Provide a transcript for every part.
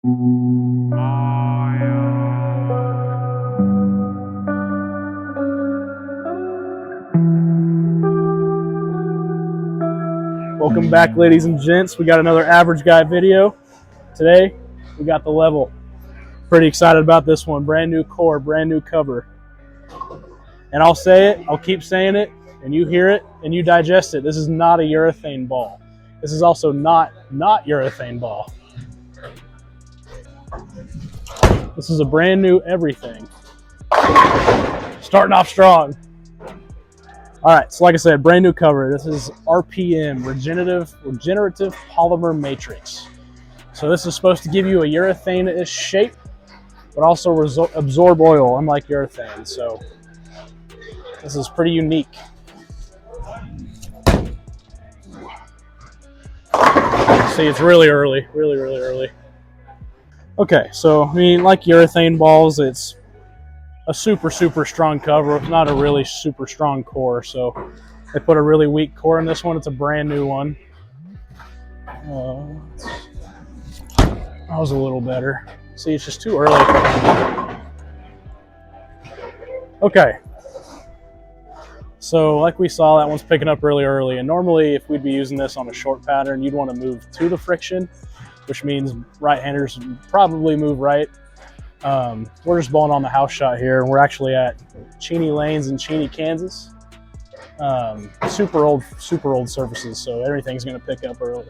Welcome back, ladies and gents. We got another average guy video. Today, we got the level. Pretty excited about this one. Brand new core, brand new cover. And I'll say it, I'll keep saying it, and you hear it, and you digest it. This is not a urethane ball. This is also not urethane ball. This is a brand new everything. Starting off strong. All right, so like I said, brand new cover. This is RPM, Regenerative Polymer Matrix. So this is supposed to give you a urethane-ish shape, but also absorb oil, unlike urethane. So this is pretty unique. See, it's really early, really early. Okay, so I mean, like urethane balls, it's a super strong cover. It's not a really super strong core, so they put a really weak core in this one. It's a brand new one. That was a little better. See, it's just too early. Okay. So like we saw, that one's picking up really early. And normally if we'd be using this on a short pattern, you'd want to move to the friction, which means right-handers probably move right. We're just balling on the house shot here, and we're actually at Cheney Lanes in Cheney, Kansas. Super old surfaces, so everything's going to pick up early.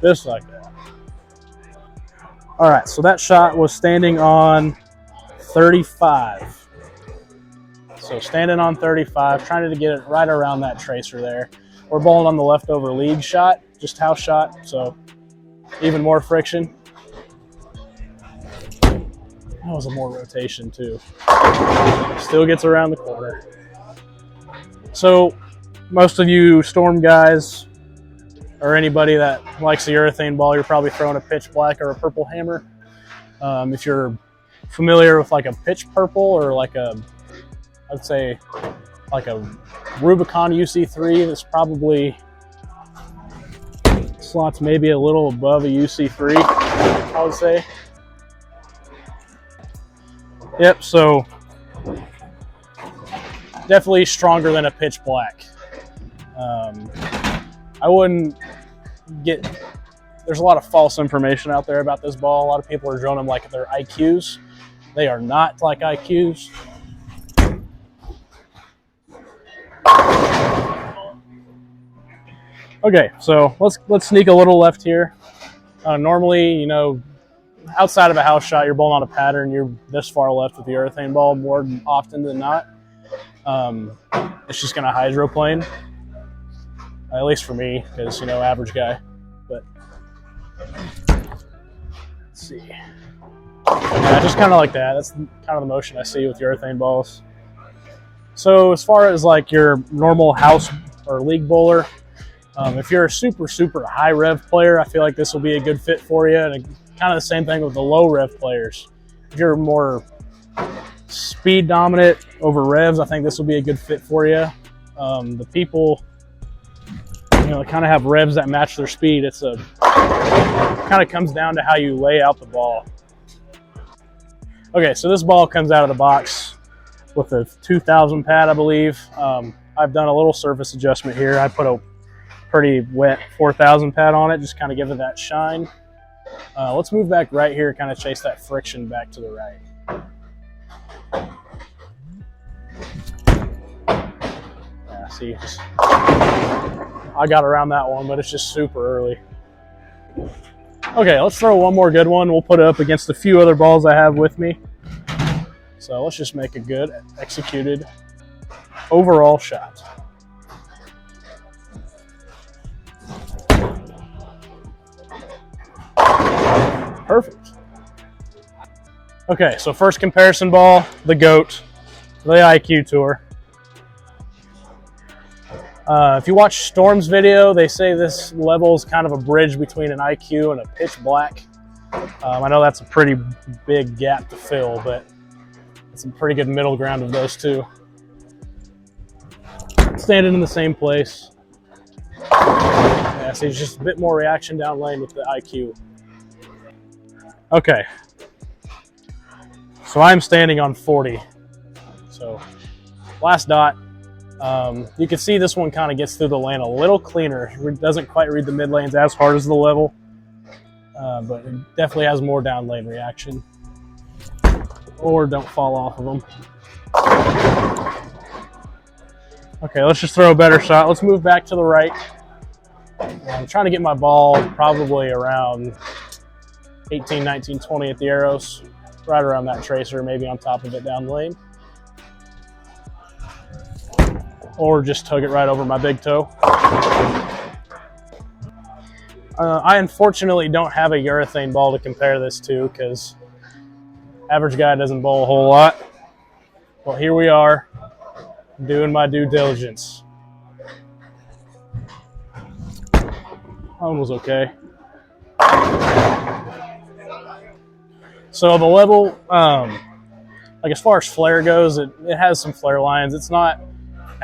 Just like that. All right, so that shot was standing on 35. So standing on 35, trying to get it right around that tracer there. We're bowling on the leftover lead shot, just house shot, so even more friction. That was a more rotation too. Still gets around the corner. So most of you storm guys, or anybody that likes a urethane ball, you're probably throwing a pitch black or a purple hammer. If you're familiar with like a pitch purple or like I'd say like a Rubicon UC3, that's probably slots maybe a little above a UC3, I would say. Yep, so definitely stronger than a pitch black. I wouldn't get, there's a lot of false information out there about this ball. A lot of people are drawing them like they're IQs. They are not like IQs. Okay, so let's sneak a little left here. Normally, you know, outside of a house shot, you're bowling on a pattern, you're this far left with the urethane ball more often than not. It's just gonna hydroplane. At least for me, because, you know, average guy. But let's see. Yeah, just kind of like that. That's kind of the motion I see with urethane balls. So as far as like your normal house or league bowler, if you're a super high rev player, I feel like this will be a good fit for you. And kind of the same thing with the low rev players. If you're more speed dominant over revs, I think this will be a good fit for you. The people, you know, kind of have revs that match their speed. It kind of comes down to how you lay out the ball. Okay, so this ball comes out of the box with a 2000 pad, I believe. I've done a little surface adjustment here. I put a pretty wet 4000 pad on it, just kind of give it that shine. Let's move back right here, kind of chase that friction back to the right. Yeah, see, I got around that one, but it's just super early. Okay, let's throw one more good one. We'll put it up against a few other balls I have with me. So let's just make a good executed overall shot. Perfect. Okay, so first comparison ball, the GOAT, the IQ Tour. If you watch Storm's video, they say this level is kind of a bridge between an IQ and a pitch black. I know that's a pretty big gap to fill, but it's a pretty good middle ground of those two. Standing in the same place. Yeah, see just a bit more reaction down lane with the IQ. Okay. So I'm standing on 40. So last dot. You can see this one kind of gets through the lane a little cleaner. It doesn't quite read the mid lanes as hard as the level, but it definitely has more down lane reaction. Or don't fall off of them. Okay, let's just throw a better shot. Let's move back to the right. I'm trying to get my ball probably around 18, 19, 20 at the arrows, right around that tracer, maybe on top of it down the lane. Or just tug it right over my big toe. I unfortunately don't have a urethane ball to compare this to because average guy doesn't bowl a whole lot. Well, here we are doing my due diligence. That one was okay. So the level, like as far as flare goes, it has some flare lines. It's not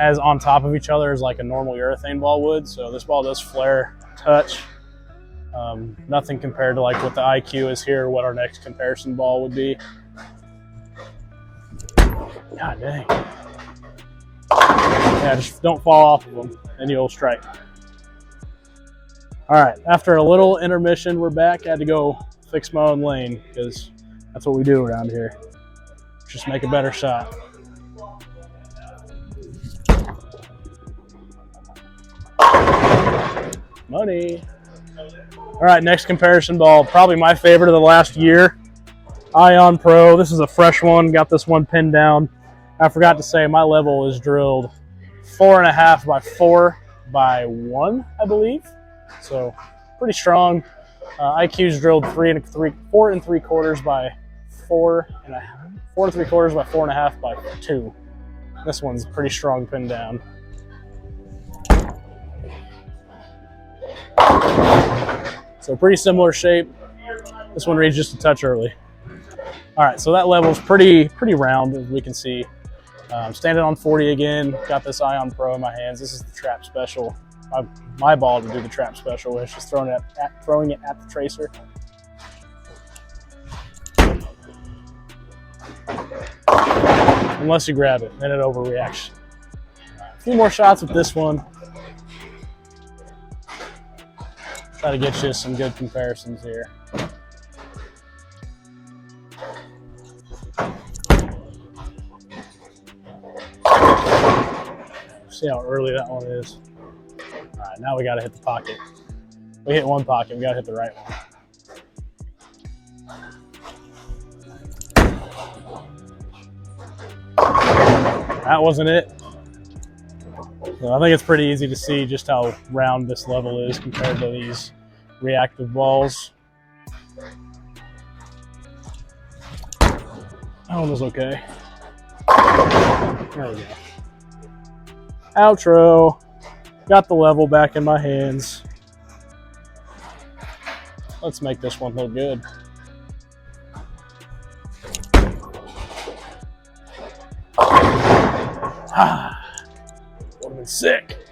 as on top of each other as like a normal urethane ball would. So this ball does flare touch. Nothing compared to like what the IQ is here, what our next comparison ball would be. God dang. Yeah, just don't fall off of them and you'll strike. All right, after a little intermission, we're back. I had to go fix my own lane because that's what we do around here. Just make a better shot. Money. All right, next comparison ball, probably my favorite of the last year. Ion Pro. This is a fresh one. Got this one pinned down. I forgot to say my level is drilled 4.5 by 4 by 1, I believe. So pretty strong. IQ's drilled 4 3/4 by 4.5. 4 3/4 by 4.5 by 2. This one's pretty strong pinned down. So pretty similar shape. This one reads just a touch early. All right, so that level's pretty round, as we can see. Standing on 40 again. Got this Ion Pro in my hands. This is the trap special. My ball to do the trap special, which is just throwing it at the tracer. Unless you grab it, then it overreacts. A few more shots with this one. Try to get you some good comparisons here. See how early that one is. All right, now we got to hit the pocket. We hit one pocket, we got to hit the right one. That wasn't it. So I think it's pretty easy to see just how round this level is compared to these reactive balls. That one was okay. There we go. Outro. Got the level back in my hands. Let's make this one look good. Would have been sick.